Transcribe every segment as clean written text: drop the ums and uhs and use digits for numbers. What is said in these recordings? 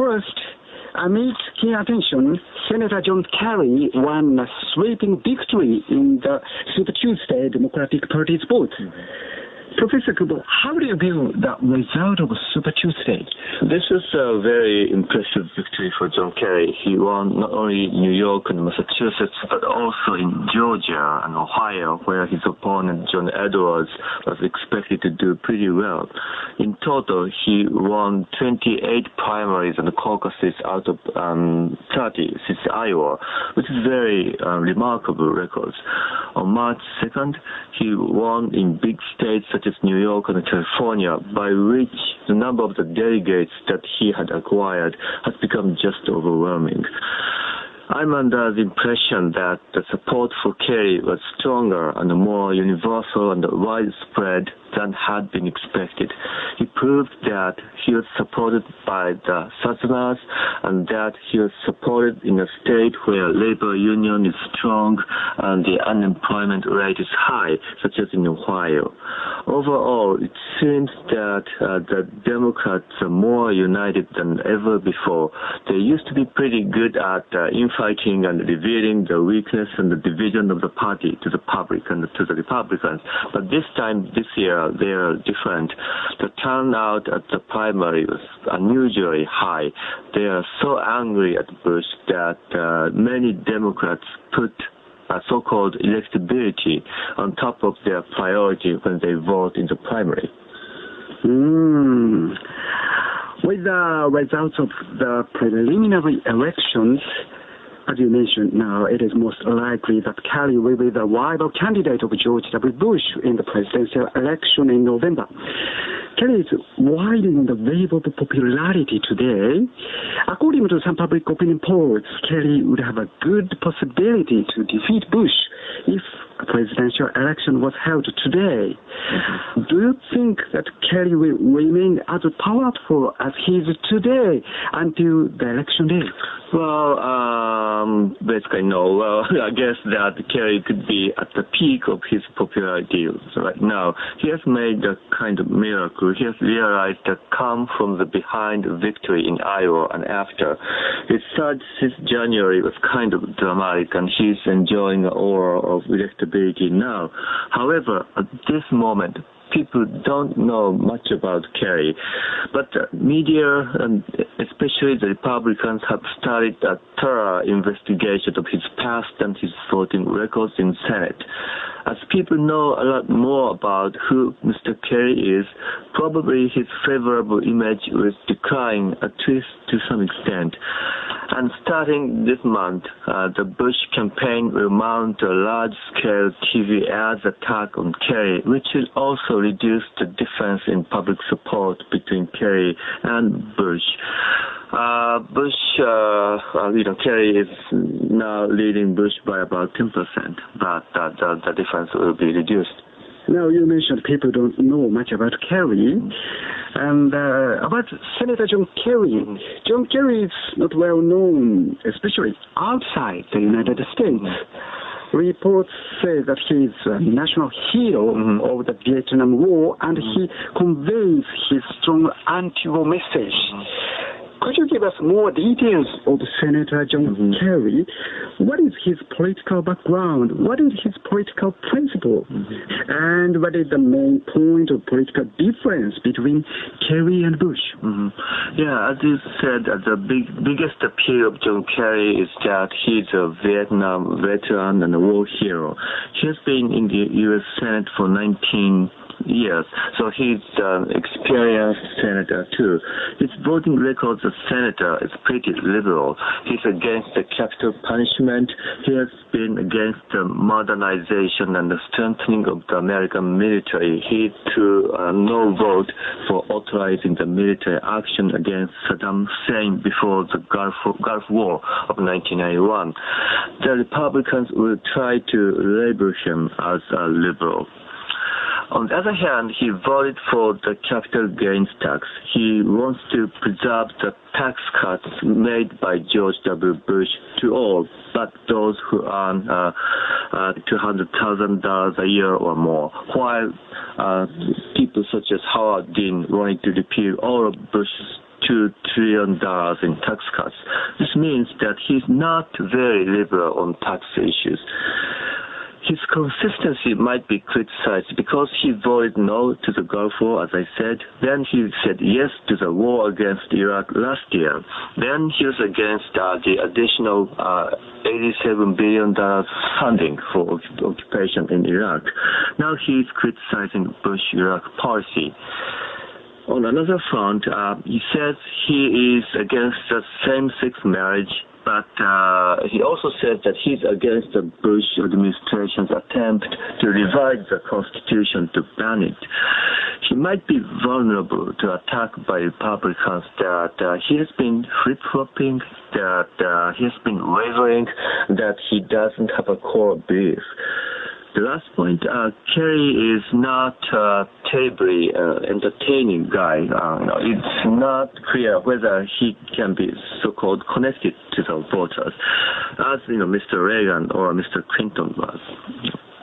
First, amid key attention, Senator John Kerry won a sweeping victory in the Super Tuesday Democratic Party's vote. Professor Kubo, how do you view the result of Super Tuesday? This is a very impressive victory for John Kerry. He won not only New York and Massachusetts, but also in Georgia and Ohio, where his opponent, John Edwards, was expected to do pretty well. In total, he won 28 primaries and caucuses out of 30 since Iowa, which is very remarkable records. On March 2nd, he won in big states such as New York and California, by which the number of the delegates that he had acquired has become just overwhelming. I'm under the impression that the support for Kerry was stronger and more universal and widespread than had been expected. He proved that he was supported by the Southerners and that he was supported in a state where labor union is strong and the unemployment rate is high, such as in Ohio. Overall, it seems that the Democrats are more united than ever before. They used to be pretty good at infighting and revealing the weakness and the division of the party to the public and to the Republicans. But this year, they are different. The turnout at the primary was unusually high. They are so angry at Bush that many Democrats put so-called electability on top of their priority when they vote in the primary. With the results of the preliminary elections, as you mentioned now, it is most likely that Kerry will be the rival candidate of George W. Bush in the presidential election in November. Kerry is widening the wave of popularity today. According to some public opinion polls, Kerry would have a good possibility to defeat Bush if a presidential election was held today. Do you think that Kerry will remain as powerful as he is today until the election day? Well, basically no. Well, I guess that Kerry could be at the peak of his popularity right now. He has made a kind of miracle. He has realized that come from the behind victory in Iowa and after. His surge since January was kind of dramatic, and he's enjoying the aura of electability now. However, at this moment, people don't know much about Kerry, but the media and especially the Republicans have started a thorough investigation of his past and his voting records in Senate. As people know a lot more about who Mr. Kerry is, probably his favorable image will decline, at least to some extent. And starting this month, the Bush campaign will mount a large-scale TV ads attack on Kerry, which will also reduce the difference in public support between Kerry and Bush. Kerry is now leading Bush by about 10%, but the difference will be reduced. Now, you mentioned people don't know much about Kerry. And about Senator John Kerry. John Kerry is not well known, especially outside the United States. Reports say that he is a national hero of the Vietnam War, and he conveys his strong anti-war message. Could you give us more details of Senator John Kerry? What is his political background? What is his political principle? And what is the main point of political difference between Kerry and Bush? Yeah, as you said, the biggest appeal of John Kerry is that he's a Vietnam veteran and a war hero. He has been in the U.S. Senate for 19 years, so he's an experienced senator too. His voting record as senator is pretty liberal. He's against the capital punishment. He has been against the modernization and the strengthening of the American military. He threw a no vote for authorizing the military action against Saddam Hussein before the Gulf War of 1991. The Republicans will try to label him as a liberal. On the other hand, he voted for the capital gains tax. He wants to preserve the tax cuts made by George W. Bush to all, but those who earn $200,000 a year or more, while people such as Howard Dean wanted to repeal all of Bush's $2 trillion in tax cuts. This means that he's not very liberal on tax issues. His consistency might be criticized because he voted no to the Gulf War, as I said. Then he said yes to the war against Iraq last year. Then he was against the additional $87 billion funding for occupation in Iraq. Now he's criticizing Bush-Iraq policy. On another front, he says he is against the same-sex marriage, but he also said that he's against the Bush administration's attempt to revise the Constitution to ban it. He might be vulnerable to attack by Republicans that he has been flip-flopping, that he has been wavering, that he doesn't have a core belief. The last point, Kerry is not a terribly entertaining guy. It's not clear whether he can be so-called connected to the voters, as Mr. Reagan or Mr. Clinton was.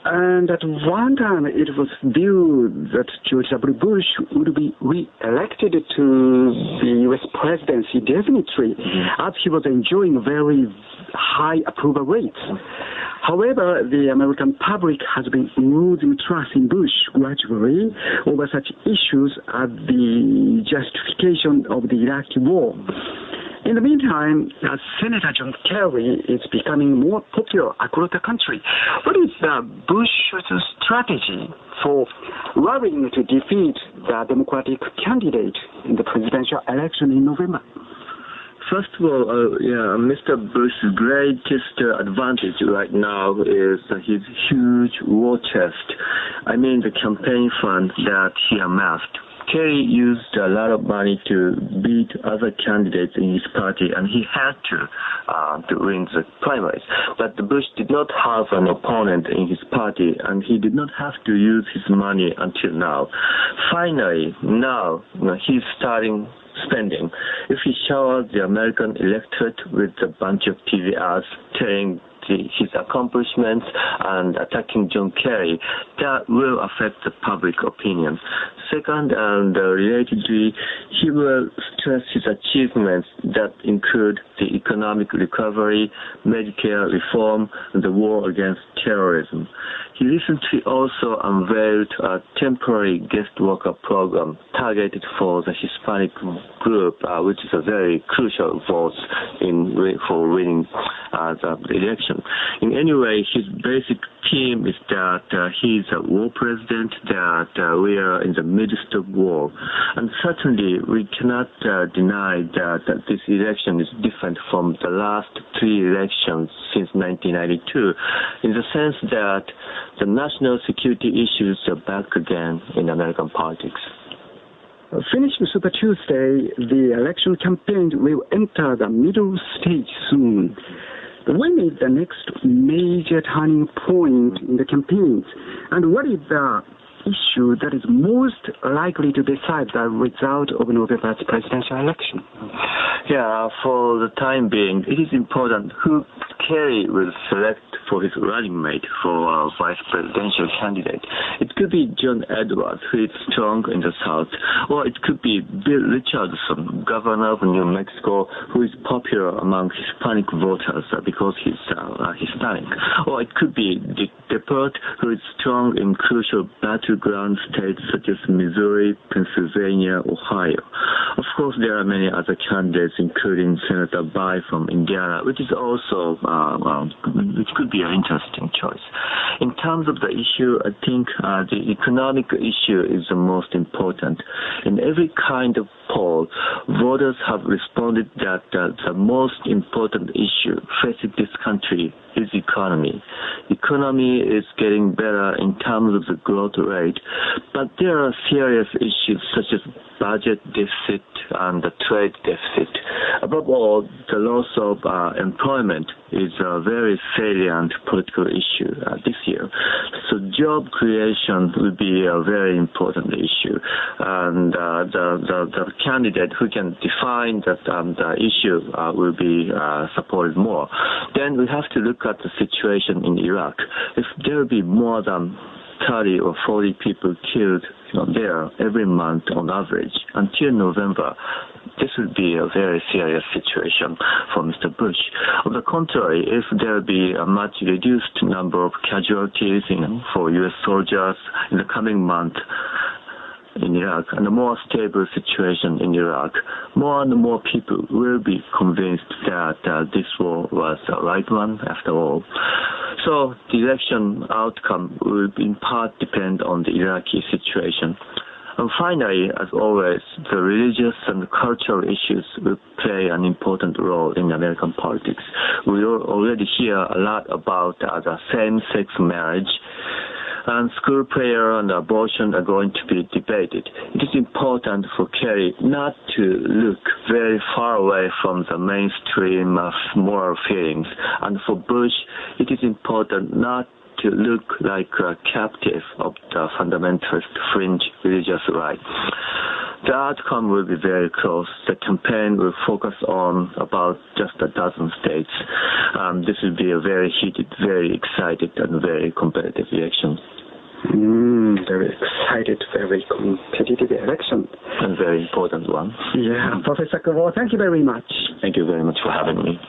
And at one time, it was viewed that George W. Bush would be re-elected to the U.S. presidency definitely, as he was enjoying very high approval rates. However, the American public has been losing trust in Bush gradually over such issues as the justification of the Iraqi war. In the meantime, Senator John Kerry is becoming more popular across the country. What is Bush's strategy for rallying to defeat the Democratic candidate in the presidential election in November? First of all, Mr. Bush's greatest advantage right now is his huge war chest. I mean the campaign fund that he amassed. Kerry used a lot of money to beat other candidates in his party, and he had to win the primaries. But Bush did not have an opponent in his party, and he did not have to use his money until now. Finally, now he's starting spending. If he showers the American electorate with a bunch of TV ads telling his accomplishments and attacking John Kerry, that will affect the public opinion. Second, and relatedly, he will stress his achievements that include the economic recovery, Medicare reform, and the war against terrorism. He recently also unveiled a temporary guest worker program targeted for the Hispanic group, which is a very crucial vote for winning the election. In any way, his basic theme is that he's a war president, that we are in the midst of war. And certainly, we cannot deny that this election is different from the last three elections since 1992, in the sense that the national security issues are back again in American politics. Finishing Super Tuesday, the election campaign will enter the middle stage soon. When is the next major turning point in the campaigns? And what is the issue that is most likely to decide the result of November's presidential election? Yeah, for the time being, it is important who Kerry will select for his running mate for vice presidential candidate. It could be John Edwards, who is strong in the South, or it could be Bill Richardson, governor of New Mexico, who is popular among Hispanic voters because he's Hispanic. Or it could be Dick Deppert, who is strong in crucial battleground states such as Missouri, Pennsylvania, Ohio. Of course, there are many other candidates, including Senator Bai from Indiana, which is also which could be an interesting choice. In terms of the issue, I think the economic issue is the most important. In every kind of poll, voters have responded that the most important issue facing this country is economy. Economy is getting better in terms of the growth rate, but there are serious issues such as budget deficit and the trade deficit. Above all, the loss of employment is a very salient political issue this year. So job creation will be a very important issue. And the candidate who can define that the issue will be supported more. Then we have to look at the situation in Iraq. If there will be more than 30 or 40 people killed there every month on average until November, this would be a very serious situation for Mr. Bush. On the contrary, if there be a much reduced number of casualties for U.S. soldiers in the coming month in Iraq and a more stable situation in Iraq, more and more people will be convinced that this war was the right one after all. So the election outcome will in part depend on the Iraqi situation. And finally, as always, the religious and cultural issues will play an important role in American politics. We already hear a lot about the same-sex marriage, and school prayer and abortion are going to be debated. It is important for Kerry not to look very far away from the mainstream of moral feelings, and for Bush, it is important not to look like a captive of the fundamentalist fringe religious right. The outcome will be very close. The campaign will focus on about just a dozen states. This will be a very heated, very excited, and very competitive election. Very excited, very competitive election. And very important one. Yeah, Professor Kubo, thank you very much. Thank you very much for having me.